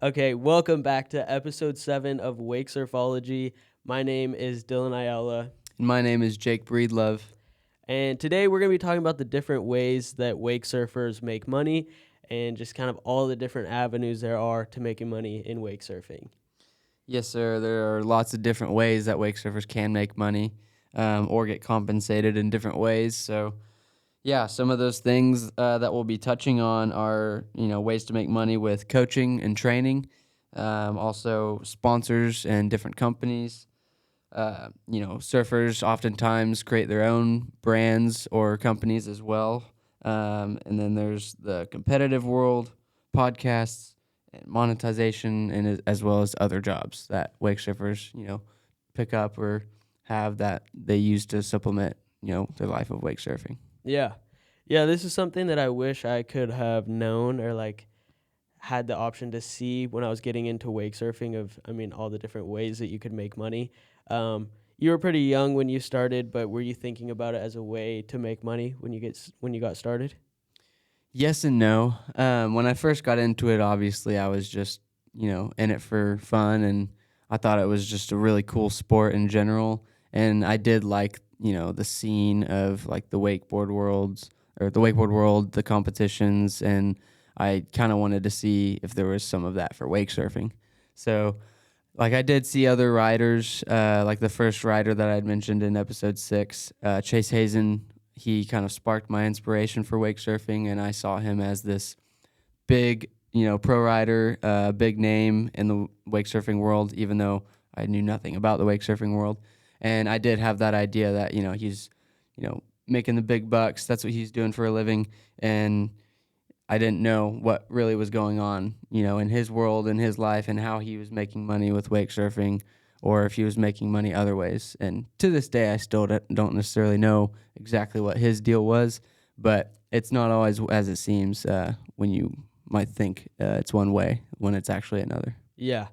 Okay, welcome back to episode 7 of Wake Surfology. My name is Dylan Ayala, And my name is Jake Breedlove. and today we're going to be talking about the different ways that wake surfers make money and just kind of all the different avenues there are to making money in wake surfing. Yes, sir. There are lots of different ways that wake surfers can make money or get compensated in different ways. So, yeah, some of those things that we'll be touching on are, ways to make money with coaching and training, also sponsors and different companies. Surfers oftentimes create their own brands or companies as well. And then there's the competitive world, podcasts, and monetization, and as well as other jobs that wake surfers, pick up or have that they use to supplement, their life of wake surfing. Yeah. Yeah, this is something that I wish I could have known or had the option to see when I was getting into wake surfing all the different ways that you could make money. You were pretty young when you started, but were you thinking about it as a way to make money when you got started? Yes and no. When I first got into it, obviously I was just, in it for fun, and I thought it was just a really cool sport in general. And I did like, the scene of like the wakeboard world, the competitions, and I kind of wanted to see if there was some of that for wake surfing. So, like I did see other riders, like the first rider that I'd mentioned in episode 6, Chase Hazen. He kind of sparked my inspiration for wake surfing, and I saw him as this big, pro rider, big name in the wake surfing world, even though I knew nothing about the wake surfing world. And I did have that idea that, he's, making the big bucks. That's what he's doing for a living. And I didn't know what really was going on, in his world, in his life, and how he was making money with wake surfing, or if he was making money other ways. And to this day, I still don't necessarily know exactly what his deal was, but it's not always as it seems when you might think it's one way when it's actually another. Yeah.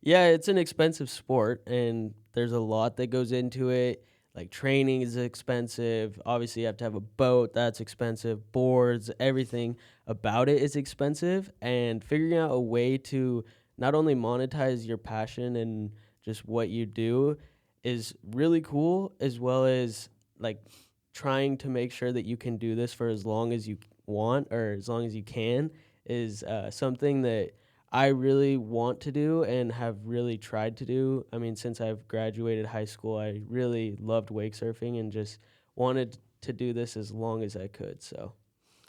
Yeah, it's an expensive sport and there's a lot that goes into it. Like training is expensive. Obviously, you have to have a boat, that's expensive. Boards, everything about it is expensive. And figuring out a way to not only monetize your passion and just what you do is really cool, as well as like trying to make sure that you can do this for as long as you want or as long as you can is something that I really want to do and have really tried to do. I mean, since I've graduated high school, I really loved wake surfing and just wanted to do this as long as I could. So,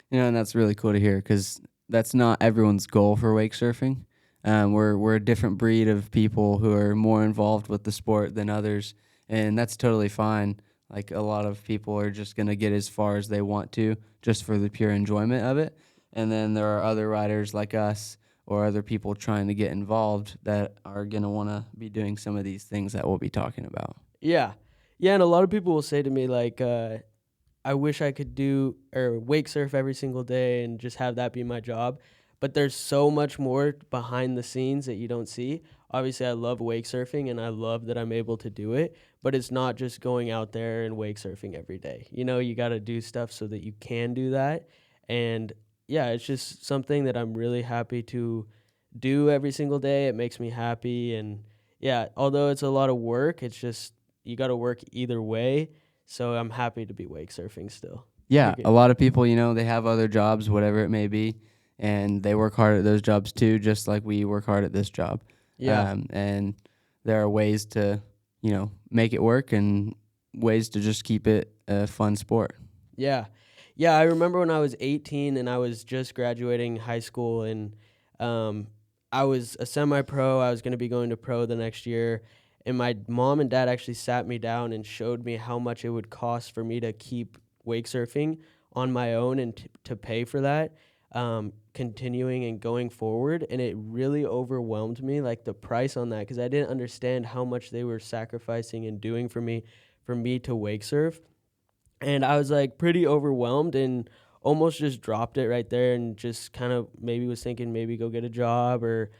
And that's really cool to hear because that's not everyone's goal for wake surfing. We're a different breed of people who are more involved with the sport than others, and that's totally fine. Like a lot of people are just gonna get as far as they want to, just for the pure enjoyment of it. And then there are other riders like us or other people trying to get involved that are gonna want to be doing some of these things that we'll be talking about. yeah. Yeah. And a lot of people will say to me, I wish I could do or wake surf every single day and just have that be my job. But there's so much more behind the scenes that you don't see. Obviously, I love wake surfing and I love that I'm able to do it, but it's not just going out there and wake surfing every day. You got to do stuff so that you can do that. And yeah, it's just something that I'm really happy to do every single day. It makes me happy. And yeah, although it's a lot of work, it's just you got to work either way, so I'm happy to be wake surfing still. You're Yeah, good. a lot of people, they have other jobs, whatever it may be, and they work hard at those jobs too, just like we work hard at this job. Yeah. And there are ways to, make it work and ways to just keep it a fun sport. Yeah. Yeah, I remember when I was 18 and I was just graduating high school and um I was a semi-pro. I was going to be going to pro the next year, and my mom and dad actually sat me down and showed me how much it would cost for me to keep wake surfing on my own and to pay for that continuing and going forward, and it really overwhelmed me, like the price on that, because I didn't understand how much they were sacrificing and doing for me to wake surf. And I was like pretty overwhelmed and almost just dropped it right there and just kind of maybe was thinking maybe go get a job or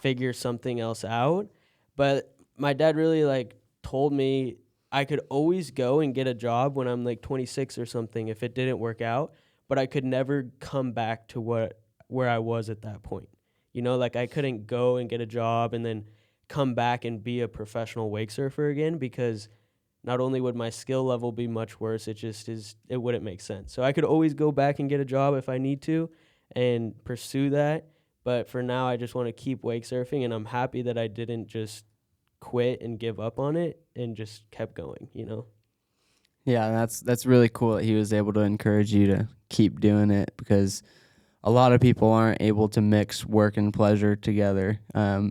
figure something else out. But my dad really told me I could always go and get a job when I'm like 26 or something if it didn't work out, but I could never come back to where I was at that point. You know, like I couldn't go and get a job and then come back and be a professional wake surfer again because not only would my skill level be much worse, it wouldn't make sense. So I could always go back and get a job if I need to and pursue that. But for now, I just want to keep wake surfing, and I'm happy that I didn't just quit and give up on it and just kept going, you know? Yeah, that's really cool that he was able to encourage you to keep doing it because a lot of people aren't able to mix work and pleasure together.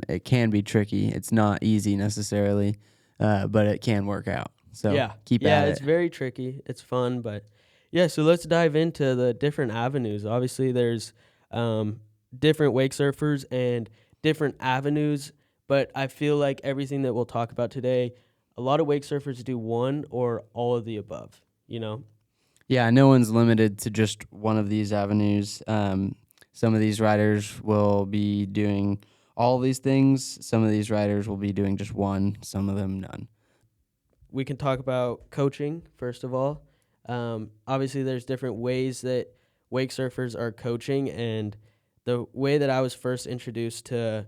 It can be tricky. It's not easy necessarily, but it can work out. So Yeah. keep Yeah, at it's it. very tricky. It's fun, but yeah, so let's dive into the different avenues. Obviously, there's um, different wake surfers and different avenues, but I feel like everything that we'll talk about today, a lot of wake surfers do one or all of the above, you know? Yeah, no one's limited to just one of these avenues. Some of these riders will be doing all these things. Some of these riders will be doing just one. Some of them none. We can talk about coaching first of all. Obviously, there's different ways that wake surfers are coaching, and the way that I was first introduced to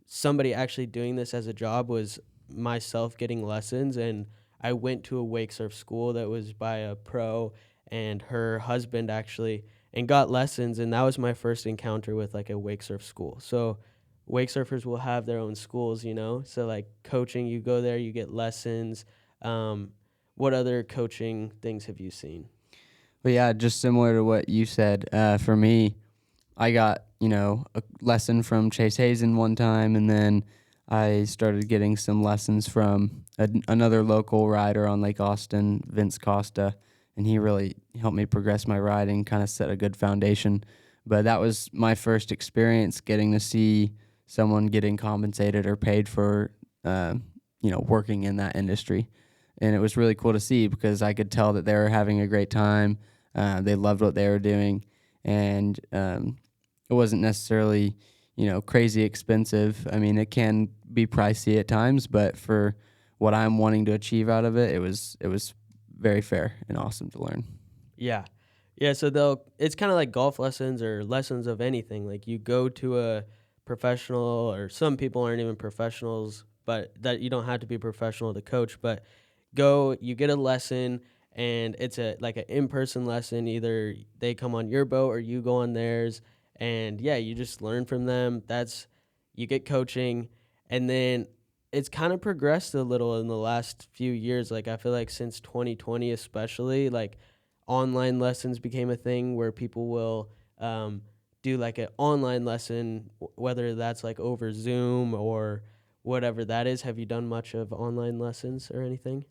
somebody actually doing this as a job was myself getting lessons. And I went to a wake surf school that was by a pro and her husband actually, and got lessons. And that was my first encounter with like a wake surf school. So wake surfers will have their own schools, you know? So like coaching, you go there, you get lessons. Um, what other coaching things have you seen? But yeah, just similar to what you said, for me, I got, a lesson from Chase Hazen one time, and then I started getting some lessons from another local rider on Lake Austin, Vince Costa, and he really helped me progress my riding, kind of set a good foundation. But that was my first experience getting to see someone getting compensated or paid for, working in that industry. And it was really cool to see because I could tell that they were having a great time. They loved what they were doing, and it wasn't necessarily, crazy expensive. I mean, it can be pricey at times, but for what I'm wanting to achieve out of it, it was very fair and awesome to learn. Yeah. Yeah, so it's kind of like golf lessons or lessons of anything. Like you go to a professional, or some people aren't even professionals, but that you don't have to be professional to coach, but you get a lesson, and it's a like an in-person lesson. Either they come on your boat or you go on theirs, and yeah, you just learn from them. You get coaching, and then it's kind of progressed a little in the last few years. Like I feel like since 2020 especially, like online lessons became a thing where people will do like an online lesson, whether that's like over Zoom or whatever that is. Have you done much of online lessons or anything?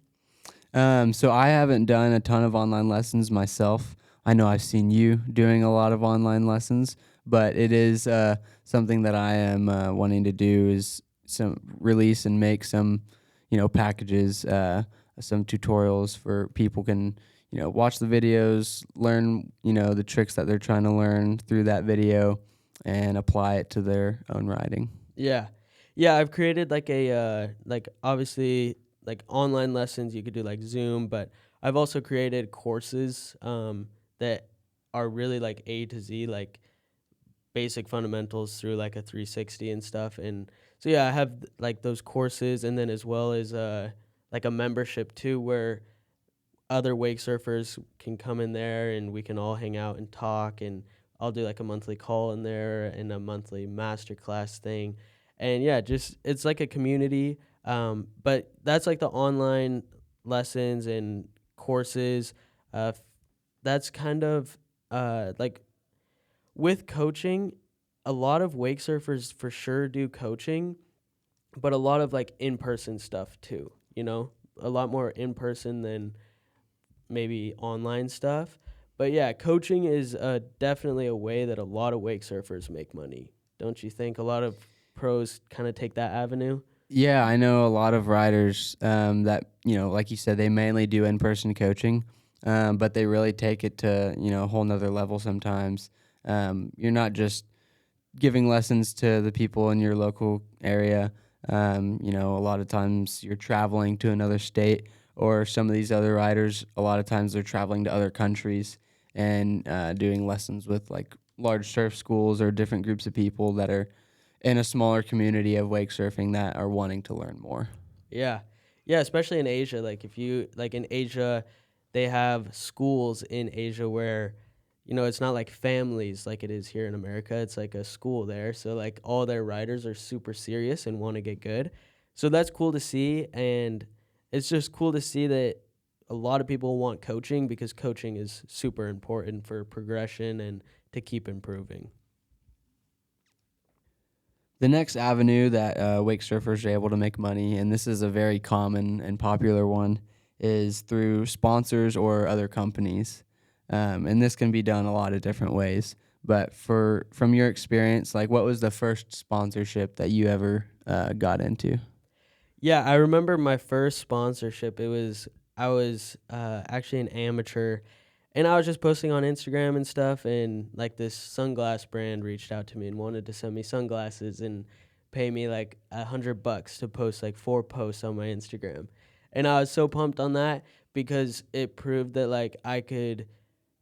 So I haven't done a ton of online lessons myself. I know I've seen you doing a lot of online lessons, but it is something that I am wanting to do is some release and make some, packages, some tutorials for people can, watch the videos, learn, the tricks that they're trying to learn through that video and apply it to their own riding. Yeah. Yeah, I've created like like obviously like online lessons you could do like Zoom, but I've also created courses that are really like A to Z, like basic fundamentals through like a 360 and stuff. And so yeah, I have like those courses, and then as well as like a membership too, where other wake surfers can come in there and we can all hang out and talk, and I'll do like a monthly call in there and a monthly masterclass thing. And yeah, just it's like a community. But that's like the online lessons and courses. That's kind of like with coaching, a lot of wake surfers for sure do coaching, but a lot of like in person stuff too, you know? A lot more in person than maybe online stuff. But yeah, coaching is definitely a way that a lot of wake surfers make money. Don't you think? A lot of pros kind of take that avenue. Yeah, I know a lot of riders that, like you said, they mainly do in-person coaching, but they really take it to, a whole nother level sometimes. You're not just giving lessons to the people in your local area. A lot of times you're traveling to another state, or some of these other riders, a lot of times they're traveling to other countries and doing lessons with like large surf schools or different groups of people that are in a smaller community of wake surfing that are wanting to learn more. Yeah. Yeah, especially in Asia. Like if you like in Asia, they have schools in Asia where, it's not like families like it is here in America. It's like a school there. So like all their riders are super serious and want to get good. So that's cool to see, and it's just cool to see that a lot of people want coaching because coaching is super important for progression and to keep improving. The next avenue that wake surfers are able to make money, and this is a very common and popular one, is through sponsors or other companies. And this can be done a lot of different ways. But from your experience, like what was the first sponsorship that you ever got into? Yeah, I remember my first sponsorship. I was actually an amateur, and I was just posting on Instagram and stuff. And like this sunglass brand reached out to me and wanted to send me sunglasses and pay me like $100 to post like 4 posts on my Instagram. And I was so pumped on that because it proved that like I could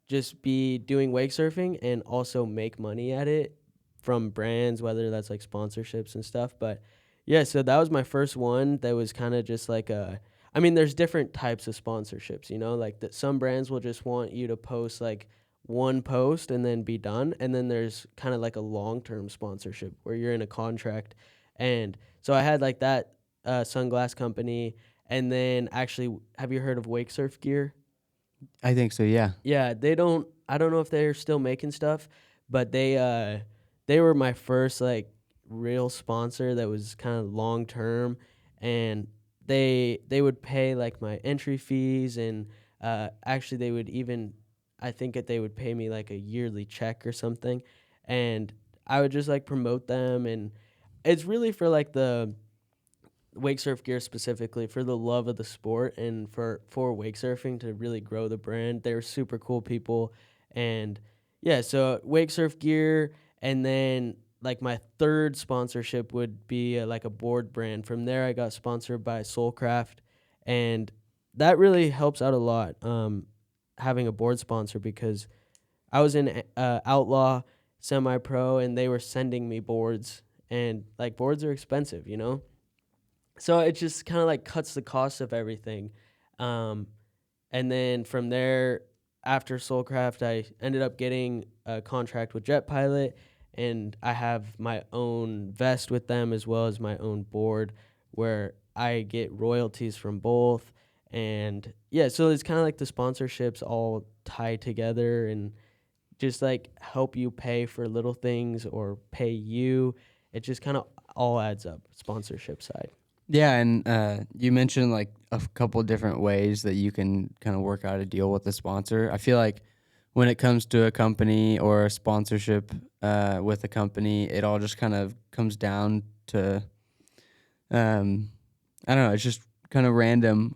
just be doing wake surfing and also make money at it from brands, whether that's like sponsorships and stuff. But yeah, so that was my first one that was kind of just like I mean, there's different types of sponsorships, like that some brands will just want you to post like one post and then be done. And then there's kind of like a long term sponsorship where you're in a contract. And so I had like that sunglass company. And then actually, have you heard of Wake Surf Gear? I think so, yeah. Yeah, I don't know if they're still making stuff, but they were my first like real sponsor that was kind of long term, and they would pay like my entry fees, and actually they would even, I think that they would pay me like a yearly check or something, and I would just like promote them. And it's really for like the wake surf gear specifically for the love of the sport and for wake surfing to really grow the brand. They're super cool people, and yeah, so wake surf gear. And then like my third sponsorship would be like a board brand. From there I got sponsored by Soulcraft, and that really helps out a lot, having a board sponsor, because I was in outlaw, semi pro, and they were sending me boards, and like boards are expensive. So it just kind of like cuts the cost of everything. Um, and then from there, after Soulcraft, I ended up getting a contract with Jet Pilot, and I have my own vest with them as well as my own board where I get royalties from both. And yeah, so it's kind of like the sponsorships all tie together and just like help you pay for little things or pay you. It just kind of all adds up, sponsorship side. Yeah, and you mentioned like a couple different ways that you can kind of work out a deal with a sponsor. I feel like when it comes to a company or a sponsorship with a company, it all just kind of comes down to um, I don't know. It's just kind of random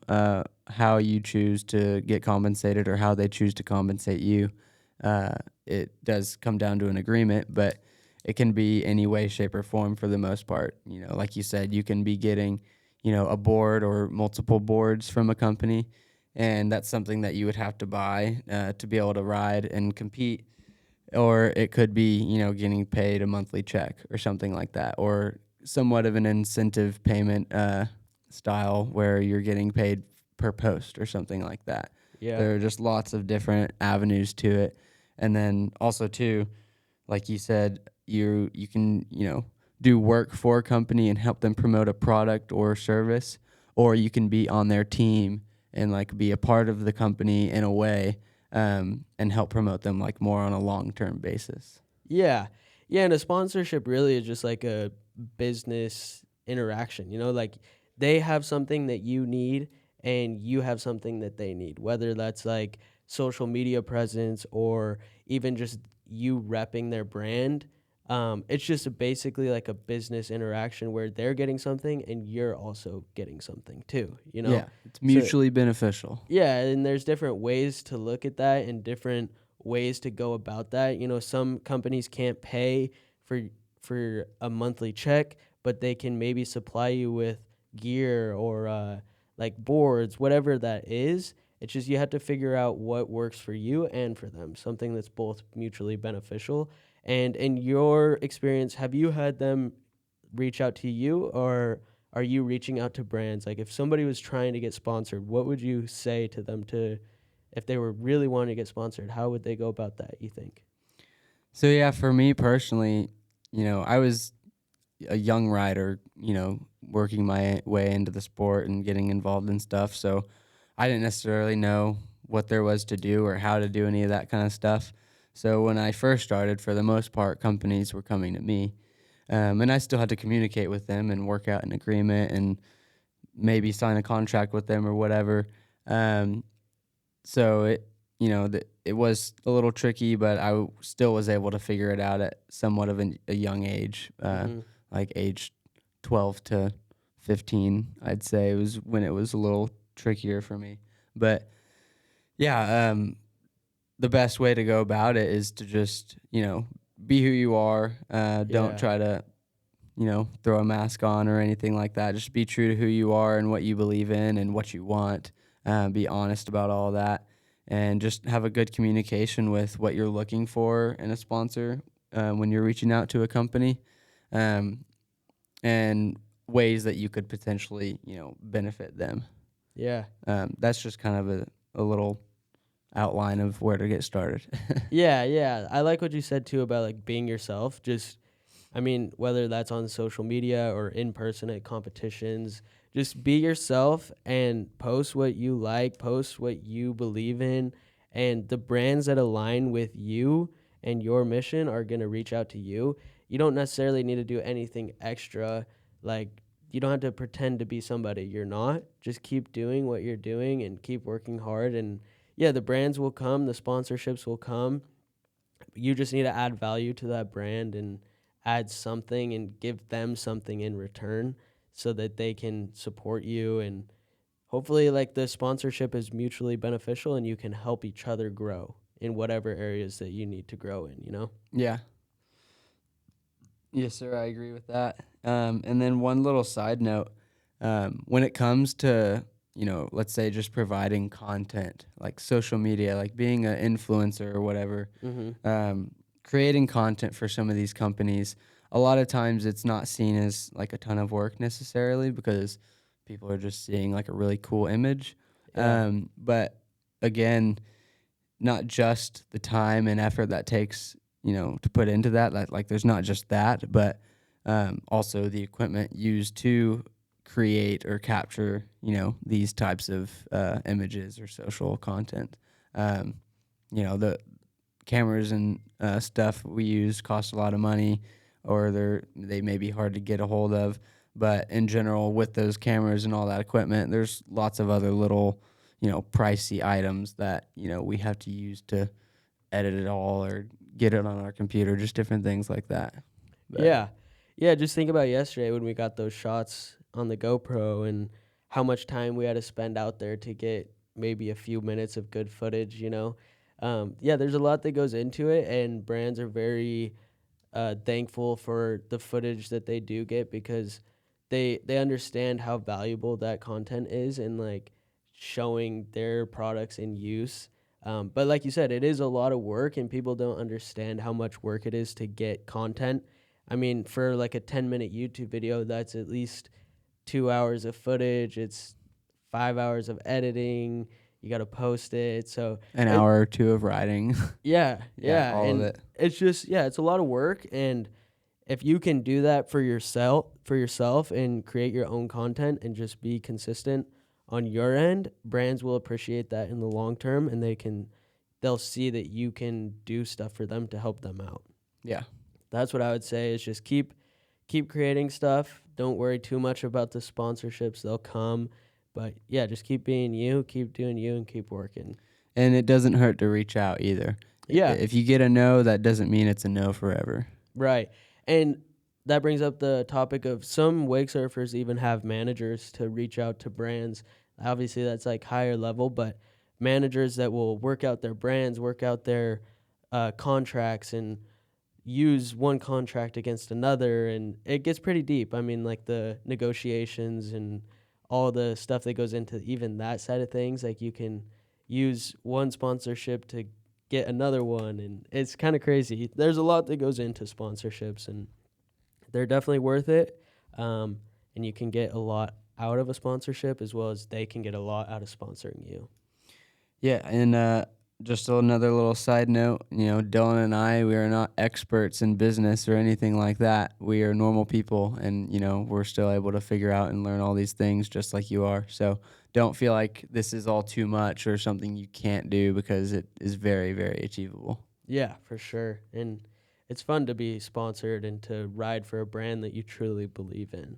how you choose to get compensated or how they choose to compensate you. It does come down to an agreement, but it can be any way, shape, or form for the most part. Like you said, you can be getting, a board or multiple boards from a company, and that's something that you would have to buy to be able to ride and compete. Or it could be, getting paid a monthly check or something like that, or somewhat of an incentive payment style where you're getting paid per post or something like that. Yeah. There are just lots of different avenues to it. And then also too, like you said, you can, do work for a company and help them promote a product or service, or you can be on their team and like be a part of the company in a way, and help promote them like more on a long-term basis. Yeah. Yeah, and a sponsorship really is just like a business interaction, like they have something that you need and you have something that they need, whether that's like social media presence or even just you repping their brand. It's just basically like a business interaction where they're getting something and you're also getting something too. Yeah, it's So mutually beneficial. yeah, and there's different ways to look at that and different ways to go about that. Some companies can't pay for a monthly check, but they can maybe supply you with gear or like boards, whatever that is. It's just you have to figure out what works for you and for them, something that's both mutually beneficial. And in your experience, have you had them reach out to you, or are you reaching out to brands? Like if somebody was trying to get sponsored, what would you say to them to if they were really wanting to get sponsored? How would they go about that, you think? So yeah, for me personally, I was a young rider, working my way into the sport and getting involved in stuff. So I didn't necessarily know what there was to do or how to do any of that kind of stuff. So when I first started, for the most part, companies were coming to me, and I still had to communicate with them and work out an agreement and maybe sign a contract with them or whatever. Um, so it was a little tricky, but still was able to figure it out at somewhat of a young age, Mhm. like age 12 to 15. I'd say it was when it was a little trickier for me. But yeah, the best way to go about it is to just be who you are. Don't Yeah. try to throw a mask on or anything like that. Just be true to who you are and what you believe in and what you want. Be honest about all that, and just have a good communication with what you're looking for in a sponsor when you're reaching out to a company, um, and ways that you could potentially, benefit them. Yeah. That's just kind of a little outline of where to get started. Yeah, yeah. I like what you said too about like being yourself. Just I mean, whether that's on social media or in person at competitions, just be yourself and post what you like, post what you believe in, and the brands that align with you and your mission are going to reach out to you. You don't necessarily need to do anything extra. Like, you don't have to pretend to be somebody you're not. Just keep doing what you're doing and keep working hard. And yeah, the brands will come, the sponsorships will come. You just need to add value to that brand and add something and give them something in return so that they can support you, and hopefully like the sponsorship is mutually beneficial and you can help each other grow in whatever areas that you need to grow in, you know? Yeah. Yes, sir. I agree with that. And then one little side note, when it comes to, let's say just providing content like social media, like being an influencer or whatever, Mhm. creating content for some of these companies, a lot of times it's not seen as like a ton of work necessarily because people are just seeing like a really cool image. Yeah. But again, not just the time and effort that takes, to put into that. Like there's not just that, but also the equipment used to create or capture, these types of images or social content. Um, the cameras and stuff we use cost a lot of money, or they may be hard to get a hold of. But in general, with those cameras and all that equipment, there's lots of other little, pricey items that we have to use to edit it all or get it on our computer, just different things like that. But Yeah. Yeah, just think about yesterday when we got those shots on the GoPro and how much time we had to spend out there to get maybe a few minutes of good footage, you know? Yeah, there's a lot that goes into it, and brands are very thankful for the footage that they do get because they understand how valuable that content is and like showing their products in use. But like you said, it is a lot of work, and people don't understand how much work it is to get content. I mean, for like a 10-minute YouTube video, that's at least 2 hours of footage. It's 5 hours of editing. You got to post it. So an it, hour or two of writing, yeah, yeah, yeah, all of and it. it's just yeah, it's a lot of work, and if you can do that for yourself and create your own content and just be consistent on your end, brands will appreciate that in the long term, and they'll see that you can do stuff for them to help them out. Yeah. That's what I would say is just keep creating stuff. Don't worry too much about the sponsorships. They'll come. But yeah, just keep being you, keep doing you, and keep working. And it doesn't hurt to reach out either. Yeah. If you get a no, that doesn't mean it's a no forever. Right. And that brings up the topic of some wake surfers even have managers to reach out to brands. Obviously, that's like higher level, but managers that will work out their brands, work out their contracts, and use one contract against another. And it gets pretty deep. I mean, like the negotiations and all the stuff that goes into even that side of things. Like you can use one sponsorship to get another one, and it's kind of crazy. There's a lot that goes into sponsorships, and they're definitely worth it. um, and you can get a lot out of a sponsorship as well as they can get a lot out of sponsoring you. Yeah, and just another little side note, Dylan and I, we are not experts in business or anything like that. We are normal people, and we're still able to figure out and learn all these things just like you are. So don't feel like this is all too much or something you can't do, because it is very, very achievable. Yeah, for sure. And it's fun to be sponsored and to ride for a brand that you truly believe in.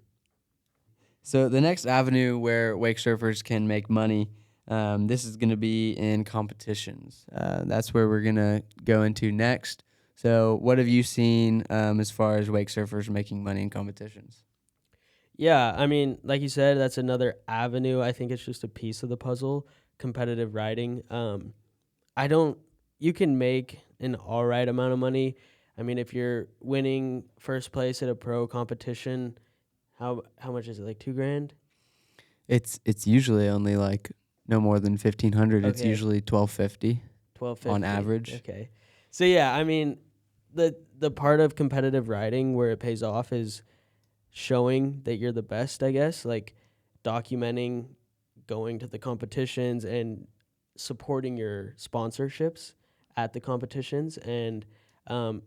So the next avenue where wake surfers can make money, this is going to be in competitions. That's where we're going to go into next. So what have you seen as far as wake surfers making money in competitions? Yeah, I mean, like you said, that's another avenue. I think it's just a piece of the puzzle, competitive riding. I don't, you can make an all right amount of money. I mean, if you're winning first place at a pro competition, how much is it? Like 2 grand? It's usually only like no more than 1,500. It's Okay, usually 1,250 on 1250. average. Okay. So yeah, I mean, the part of competitive riding where it pays off is showing that you're the best, I guess, like documenting going to the competitions and supporting your sponsorships at the competitions. And um,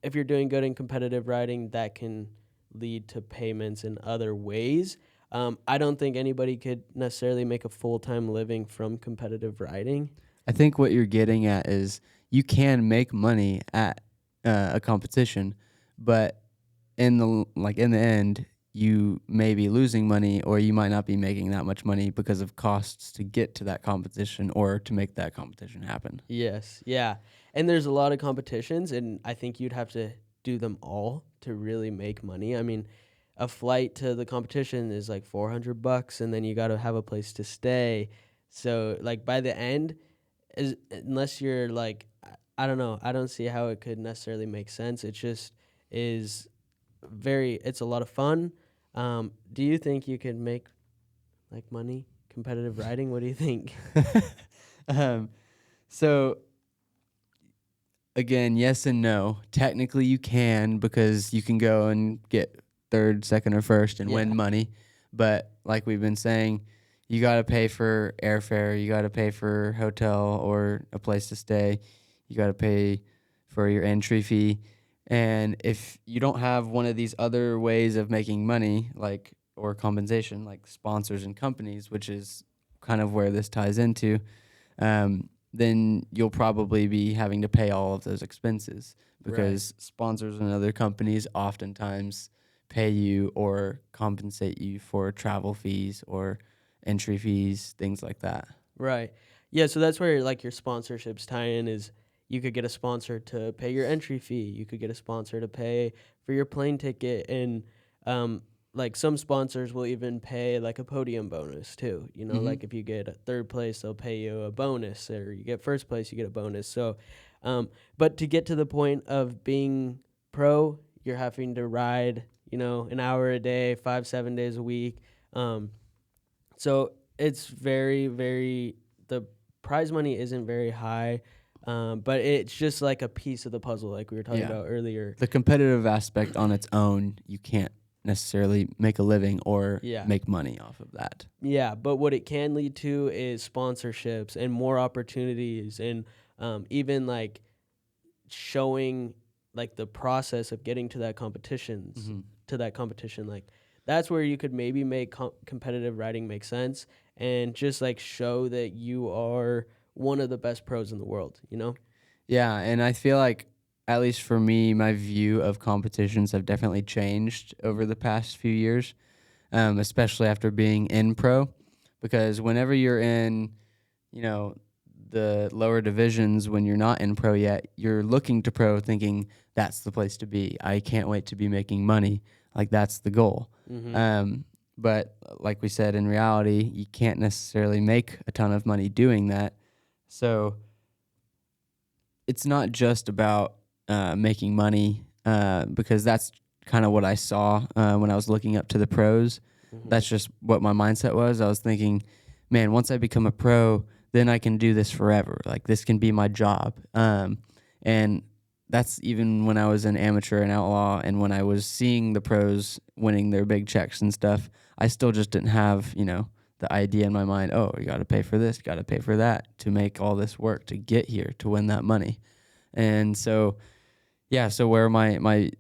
if you're doing good in competitive riding, that can lead to payments in other ways. I don't think anybody could necessarily make a full time living from competitive riding. I think what you're getting at is you can make money at a competition, but in the end, you may be losing money, or you might not be making that much money because of costs to get to that competition or to make that competition happen. Yes, yeah. And there's a lot of competitions, and I think you'd have to do them all to really make money. I mean, a flight to the competition is like $400, and then you got to have a place to stay. So, like by the end, unless you're like, I don't know, I don't see how it could necessarily make sense. It just is it's a lot of fun. Do you think you could make like money competitive riding? What do you think? um, so again, yes and no. Technically, you can, because you can go and get third, second, or first and Yeah, win money. But like we've been saying, you got to pay for airfare, you got to pay for hotel or a place to stay, you got to pay for your entry fee. And if you don't have one of these other ways of making money, like, or compensation, like sponsors and companies, which is kind of where this ties into, then you'll probably be having to pay all of those expenses, right. because sponsors and other companies oftentimes pay you or compensate you for travel fees or entry fees, things like that. Right. Yeah, so that's where like your sponsorships tie in is you could get a sponsor to pay your entry fee. You could get a sponsor to pay for your plane ticket and like some sponsors will even pay like a podium bonus too. You know, Mm-hmm. like if you get a third place, they'll pay you a bonus or you get first place, you get a bonus. So but to get to the point of being pro, you're having to ride, an hour a day, 5, 7 days a week. Um so it's very, very the prize money isn't very high, but it's just like a piece of the puzzle, like we were talking Yeah. about earlier. The competitive aspect on its own, you can't necessarily make a living or Yeah, make money off of that. yeah. But what it can lead to is sponsorships and more opportunities, and even like showing like the process of getting to that competitions Mm-hmm. to that competition. Like that's where you could maybe make competitive riding make sense and just like show that you are one of the best pros in the world. Yeah, and I feel like, at least for me, my view of competitions have definitely changed over the past few years, especially after being in pro. Because whenever you're in, you know, the lower divisions, when you're not in pro yet, you're looking to pro thinking that's the place to be. I can't wait to be making money. Like, that's the goal. Mm-hmm. Um, but like we said, in reality, you can't necessarily make a ton of money doing that. So it's not just about making money, because that's kind of what I saw when I was looking up to the pros. Mm-hmm. That's just what my mindset was. I was thinking, man, once I become a pro, then I can do this forever. Like, this can be my job. And that's even when I was an amateur and outlaw, and when I was seeing the pros winning their big checks and stuff, I still just didn't have, the idea in my mind, oh, you got to pay for this, got to pay for that to make all this work to get here to win that money. And so, yeah, so where my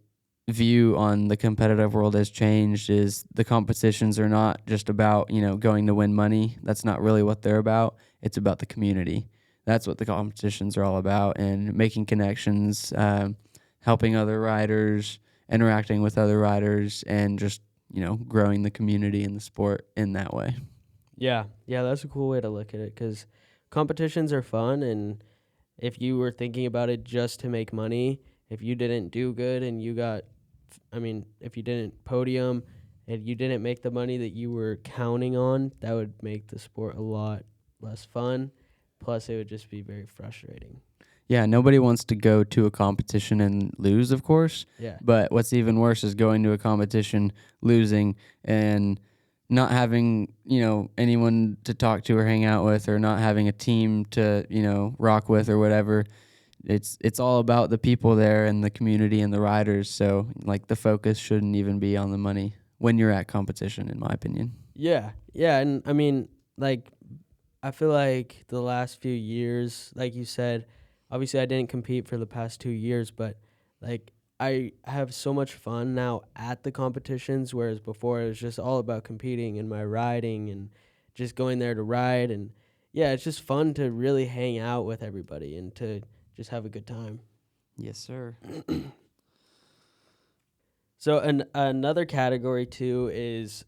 view on the competitive world has changed is the competitions are not just about, going to win money. That's not really what they're about. It's about the community. That's what the competitions are all about, and making connections, helping other riders, interacting with other riders, and just, growing the community and the sport in that way. Yeah, yeah, that's a cool way to look at it because competitions are fun, and if you were thinking about it just to make money, if you didn't do good and you got, I mean, if you didn't podium and you didn't make the money that you were counting on, that would make the sport a lot less fun. Plus, it would just be very frustrating. Yeah, nobody wants to go to a competition and lose, of course. Yeah, But what's even worse is going to a competition, losing, and not having, anyone to talk to or hang out with, or not having a team to, rock with or whatever. It's all about the people there and the community and the riders. So like the focus shouldn't even be on the money when you're at competition, in my opinion. yeah, yeah, and I mean, like, I feel like the last few years, like you said, obviously I didn't compete for the past 2 years, but like I have so much fun now at the competitions, whereas before it was just all about competing and my riding and just going there to ride. And yeah, it's just fun to really hang out with everybody and to just have a good time. Yes, sir. So another category too is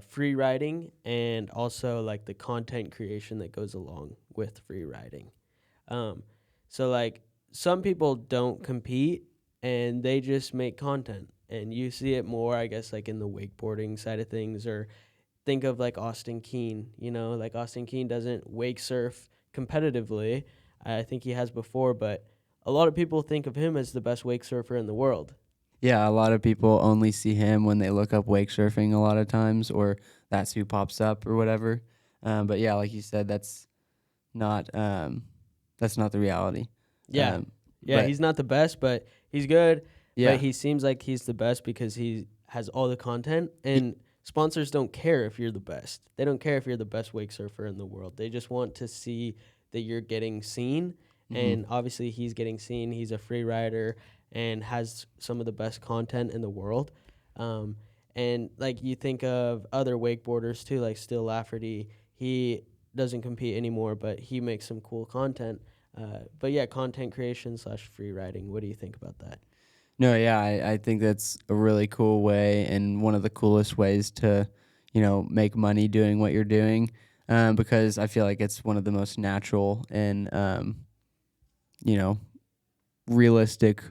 free riding and also like the content creation that goes along with free riding. Um, so like some people don't compete and they just make content, and you see it more, I guess, like in the wakeboarding side of things, or think of like Austin Keene. Like Austin Keene doesn't wake surf competitively. I think he has before, but a lot of people think of him as the best wake surfer in the world. Yeah, a lot of people only see him when they look up wake surfing a lot of times, or that's who pops up or whatever. But yeah, like you said, not that's not the reality. Yeah. Um, Yeah, but he's not the best, but he's good. But yeah, he seems like he's the best because he has all the content. he, And sponsors don't care if you're the best. They don't care if you're the best wake surfer in the world. They just want to see that you're getting seen. mhm. And obviously, he's getting seen. He's a free rider and has some of the best content in the world. Um, and like you think of other wakeboarders too, like Still Lafferty. He doesn't compete anymore, but he makes some cool content. But yeah, content creation / free writing. What do you think about that? No, yeah, I think that's a really cool way and one of the coolest ways to, make money doing what you're doing, because I feel like it's one of the most natural and, you know, realistic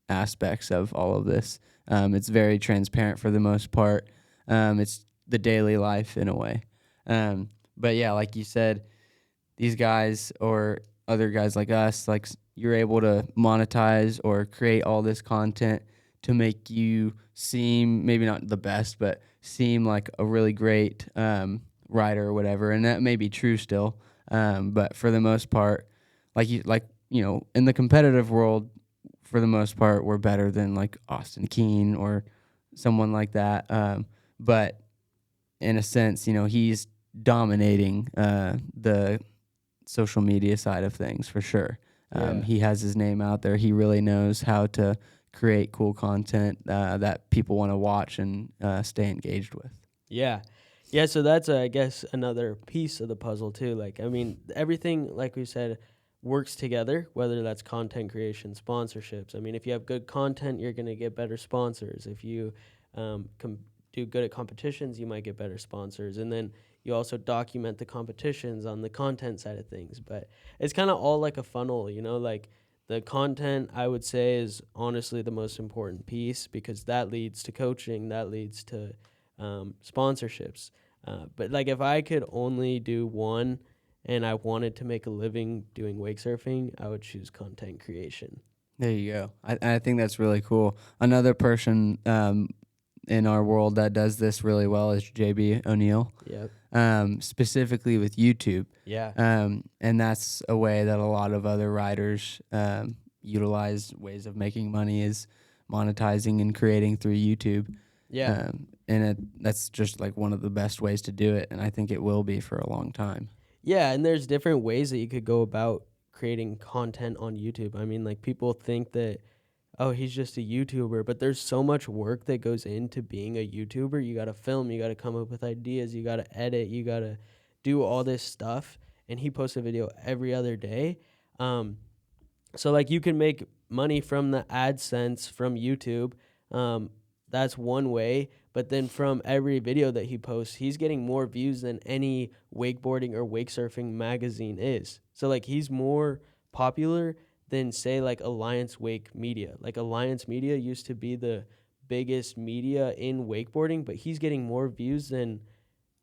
aspects of all of this. It's very transparent for the most part. It's the daily life in a way. But yeah, like you said, these guys or other guys like us, you're able to monetize or create all this content to make you seem maybe not the best, but seem like a really great rider or whatever. And that may be true still. But for the most part, in the competitive world, for the most part, we're better than like Austin Keene or someone like that. But in a sense, he's dominating the social media side of things for sure. Yeah. He has his name out there. He really knows how to create cool content that people want to watch and stay engaged with. Yeah. Yeah, so that's I guess another piece of the puzzle too. Like I mean, everything like we said works together, whether that's content creation, sponsorships. I mean, if you have good content, you're going to get better sponsors. If you do good at competitions, you might get better sponsors. And then you also document the competitions on the content side of things. But it's kind of all like a funnel, like the content I would say is honestly the most important piece because that leads to coaching, that leads to sponsorships. But like if I could only do one and I wanted to make a living doing wake surfing, I would choose content creation. There you go. I think that's really cool. Another person in our world that does this really well is JB O'Neill, Yep. specifically with YouTube. Yeah. And that's a way that a lot of other riders utilized ways of making money is monetizing and creating through YouTube. Yeah. That's just like one of the best ways to do it, and I think it will be for a long time. Yeah, and there's different ways that you could go about creating content on YouTube. I mean, like people think that, oh, he's just a YouTuber, but there's so much work that goes into being a YouTuber. You got to film, you got to come up with ideas, you got to edit, you got to do all this stuff. And he posts a video every other day. Um, so like you can make money from the AdSense from YouTube. Um, that's one way. But then from every video that he posts, he's getting more views than any wakeboarding or wake surfing magazine is. So like he's more popular than say like Alliance Wake Media. Like Alliance Media used to be the biggest media in wakeboarding, but he's getting more views than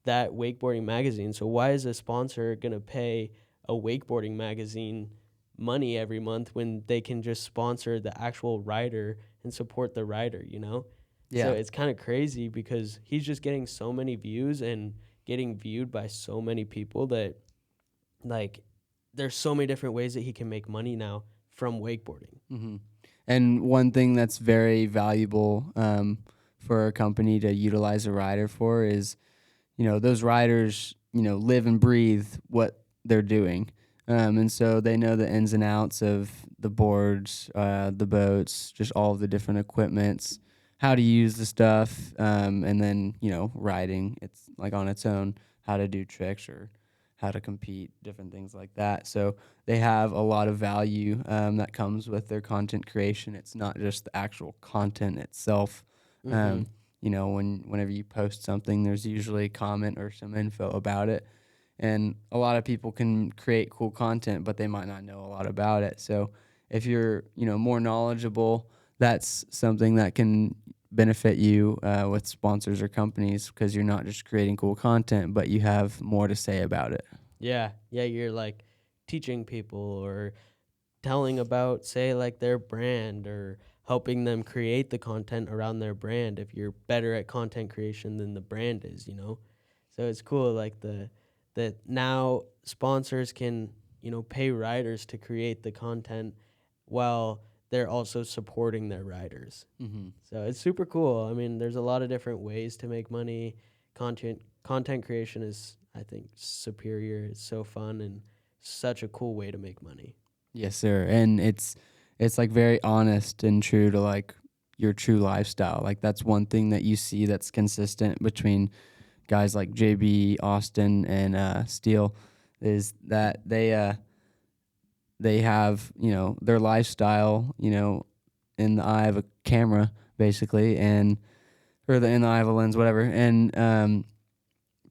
that wakeboarding magazine. So why is a sponsor going to pay a wakeboarding magazine money every month when they can just sponsor the actual rider and support the rider, you know? So Yeah. it's kind of crazy because he's just getting so many views and getting viewed by so many people that like there's so many different ways that he can make money now from wakeboarding. hmm And one thing that's very valuable for a company to utilize a rider for is, those riders, live and breathe what they're doing. And so they know the ins and outs of the boards, the boats, just all of the different equipments, how to use the stuff, and then, riding, it's like on its own, how to do tricks or how to compete, different things like that. So they have a lot of value that comes with their content creation. It's not just the actual content itself. Mm-hmm. Um, whenever you post something, there's usually a comment or some info about it. And a lot of people can create cool content, but they might not know a lot about it. So if you're, more knowledgeable, that's something that can benefit you with sponsors or companies because you're not just creating cool content, but you have more to say about it. Yeah. Yeah. You're like teaching people or telling about say like their brand or helping them create the content around their brand if you're better at content creation than the brand is, you know. So it's cool like the that now sponsors can, you know, pay writers to create the content while they're also supporting their writers. Mm-hmm. So it's super cool. I mean, there's a lot of different ways to make money. Content creation is, I think, superior. It's so fun and such a cool way to make money. Yes, sir. And it's like very honest and true to like your true lifestyle. Like that's one thing that you see that's consistent between guys like JB, Austin, and Steele is that they have, their lifestyle, in the eye of a camera basically, and or in the eye of a lens, whatever. And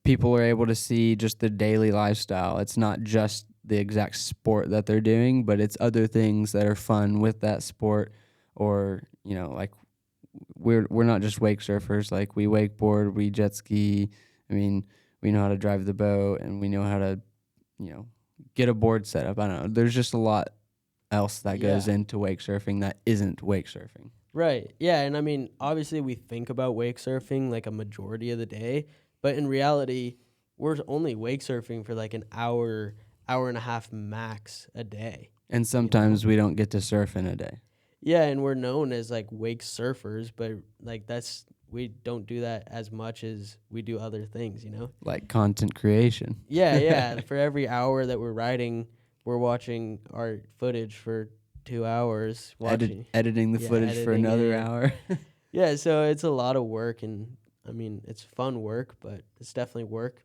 people are able to see just the daily lifestyle. It's not just the exact sport that they're doing, but it's other things that are fun with that sport. Or, like we're not just wake surfers. Like we wakeboard, we jet ski. I mean, we know how to drive the boat, and we know how to, you know, get a board set up. I don't know. There's just a lot else that goes Yeah. into wake surfing that isn't wake surfing. Right. Yeah. And I mean, obviously, we think about wake surfing like a majority of the day, but in reality, we're only wake surfing for like an hour, hour and a half max a day, And you know? sometimes we don't get to surf in a day. Yeah. And we're known as like wake surfers, but like we don't do that as much as we do other things, you know? Like content creation. Yeah. Yeah. For every hour that we're riding, we're watching our footage for 2 hours, watching, Editing the yeah, footage for editing another it. hour. Yeah, so it's a lot of work, and I mean it's fun work, but it's definitely work.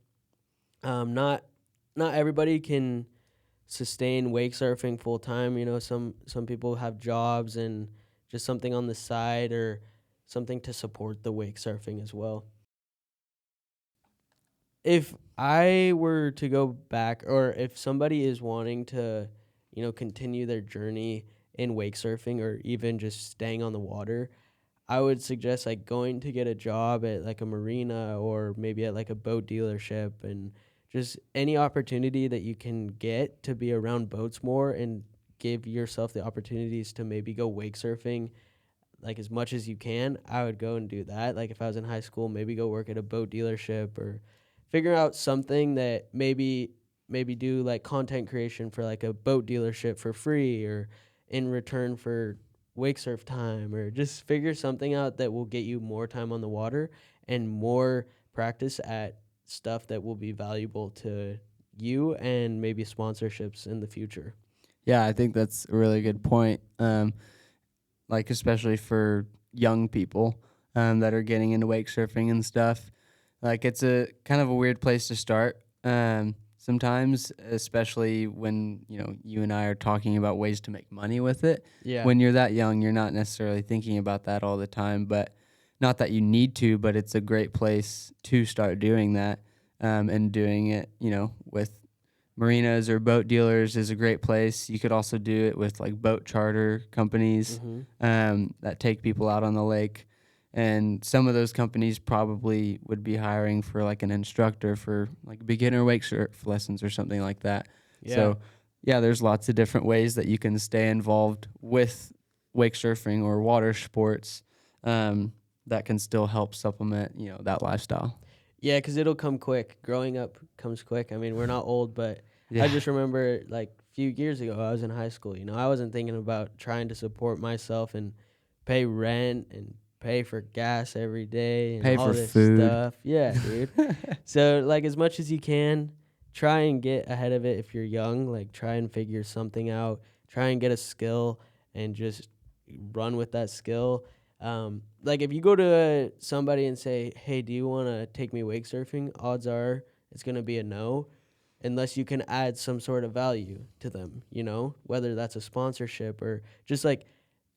Not everybody can sustain wake surfing full time. You know, some people have jobs and just something on the side or something to support the wake surfing as well. If I were to go back, or if somebody is wanting to, you know, continue their journey in wake surfing or even just staying on the water, I would suggest like going to get a job at like a marina or maybe at like a boat dealership and just any opportunity that you can get to be around boats more and give yourself the opportunities to maybe go wake surfing like as much as you can. I would go and do that. Like if I was in high school, maybe go work at a boat dealership or figure out something that maybe do like content creation for like a boat dealership for free or in return for wake surf time, or just figure something out that will get you more time on the water and more practice at stuff that will be valuable to you and maybe sponsorships in the future. Yeah, I think that's a really good point. Like especially for young people that are getting into wake surfing and stuff. Like it's a kind of a weird place to start. Sometimes, especially when you and I are talking about ways to make money with it. Yeah. When you're that young, you're not necessarily thinking about that all the time. But not that you need to, but it's a great place to start doing that and doing it. With marinas or boat dealers is a great place. You could also do it with like boat charter companies Mm-hmm. that take people out on the lake. And some of those companies probably would be hiring for like an instructor for like beginner wake surf lessons or something like that. Yeah. So, yeah, there's lots of different ways that you can stay involved with wake surfing or water sports that can still help supplement, that lifestyle. Yeah, because it'll come quick. Growing up comes quick. I mean, we're not old, but I Yeah. just remember like a few years ago, I was in high school. I wasn't thinking about trying to support myself and pay rent and pay for gas every day and Pay all for this food. stuff. Yeah, dude. So, like, as much as you can, try and get ahead of it if you're young. Like, try and figure something out. Try and get a skill and just run with that skill. Like, if you go to somebody and say, "Hey, do you want to take me wake surfing?" Odds are it's gonna be a no, unless you can add some sort of value to them. Whether that's a sponsorship or just like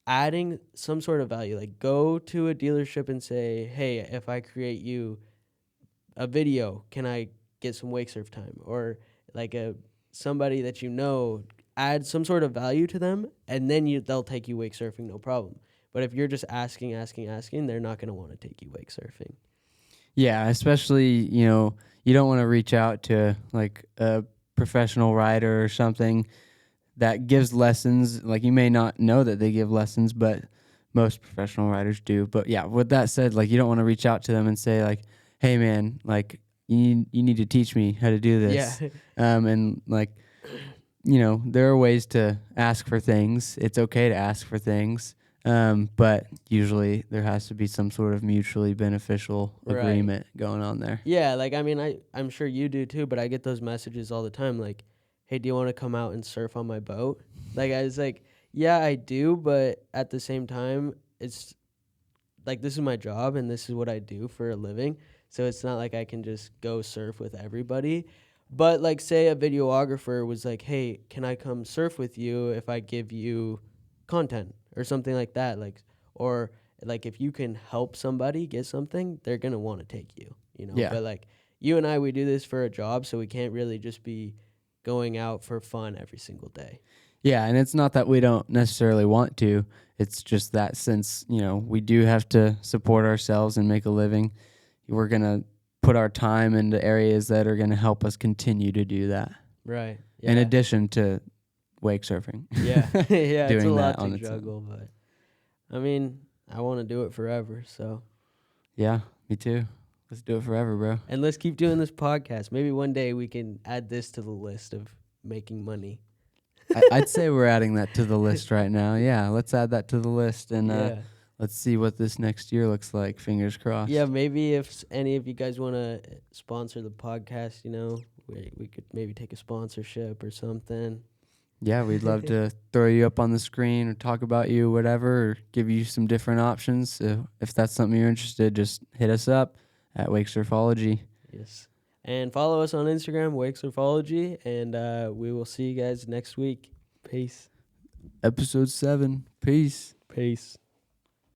adding some sort of value. Like, go to a dealership and say, "Hey, if I create you a video, can I get some wake surf time?" Or like somebody that add some sort of value to them, and then they'll take you wake surfing, no problem. But if you're just asking, they're not going to want to take you wake surfing. Yeah, especially, you don't want to reach out to like a professional rider or something that gives lessons. Like you may not know that they give lessons, but most professional riders do. But yeah, with that said, like you don't want to reach out to them and say like, "Hey man, like you need to teach me how to do Yeah. this." And like, there are ways to ask for things. It's okay to ask for things. But usually there has to be some sort of mutually beneficial Right. agreement going on there. Yeah, like, I mean, I'm sure you do too, but I get those messages all the time like, "Hey, do you want to come out and surf on my boat?" Like, I was like, "Yeah, I do, but at the same time, it's like, this is my job and this is what I do for a living. So it's not like I can just go surf with everybody." But like, say a videographer was like, "Hey, can I come surf with you if I give you content?" Or something like that. Like, or like, if you can help somebody get something, they're going to want to take you. Yeah. But like, you and I, we do this for a job, so we can't really just be going out for fun every single day. Yeah, and it's not that we don't necessarily want to. It's just that since, we do have to support ourselves and make a living, we're going to put our time into areas that are going to help us continue to do that. Right. In Yeah. addition to wake surfing. Yeah. Yeah, it's a Doing lot that to on its own. juggle, but I mean, I want to do it forever, so. Yeah, me too. Let's do it forever, bro. And let's keep doing this podcast. Maybe one day we can add this to the list of making money. I'd say we're adding that to the list right now. Yeah, let's add that to the list and Yeah. let's see what this next year looks like. Fingers crossed. Yeah, maybe if any of you guys want to sponsor the podcast, we could maybe take a sponsorship or something. Yeah, we'd love to throw you up on the screen or talk about you, whatever, or give you some different options. So if that's something you're interested, just hit us up at WakeSurfology. Yes. And follow us on Instagram, WakeSurfology, and we will see you guys next week. Peace. Episode 7. Peace. Peace.